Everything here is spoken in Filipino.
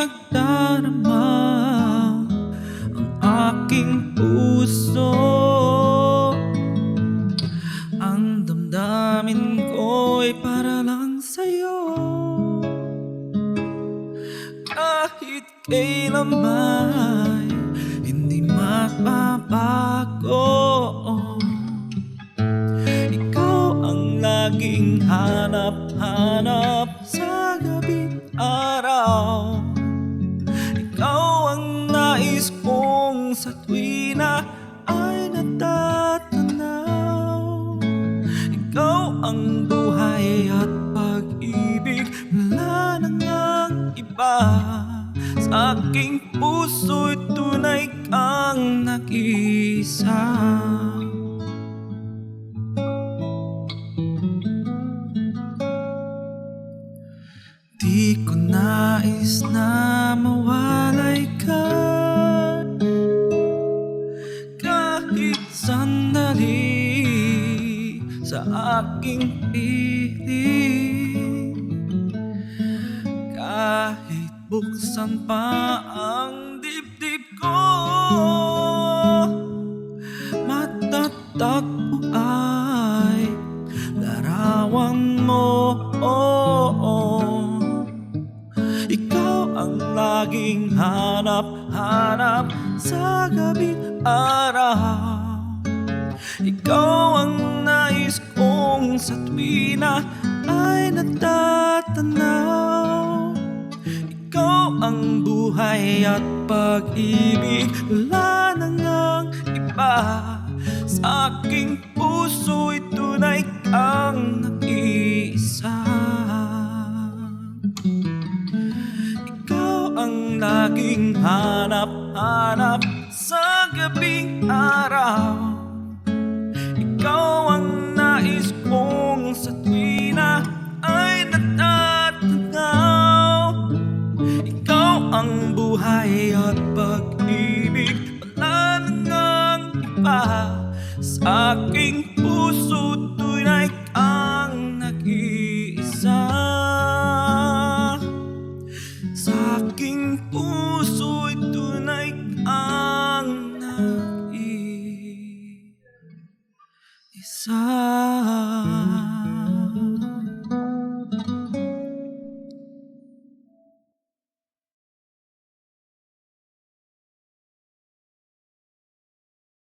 nagdarama ang aking puso. Ang damdamin ko'y para lang sa'yo. Kahit kailanman hindi magbabago, ikaw ang laging hanap-hanap sa gabi't araw. Ikaw ang nais kong sa tuwina ay natatanaw. Ikaw ang buhay at pag-ibig, wala na ngang iba. Sa aking puso'y tunay kang nag-iisa. Di ko nais na mawalay ka kahit sandali sa aking piling. Kahit buksan pa ang dibdib ko, matatagpo ay larawan mo. Ikaw ang laging hanap-hanap sa gabi't araw. Ikaw ang nais kong sa tuwina ay natatanaw. Ikaw ang buhay at pag-ibig, wala na ngang iba. Sa aking puso'y tunay kang nag-iisa. Ikaw ang laging hanap-hanap sa gabing araw. Ikaw ang nais kong sa tuwina ay natatanaw. Ikaw ang buhay at pag-ibig, wala na ngang iba. Sa aking puso tunay kang nag-iisa. Sa aking puso'y tunay kang nag-iisa.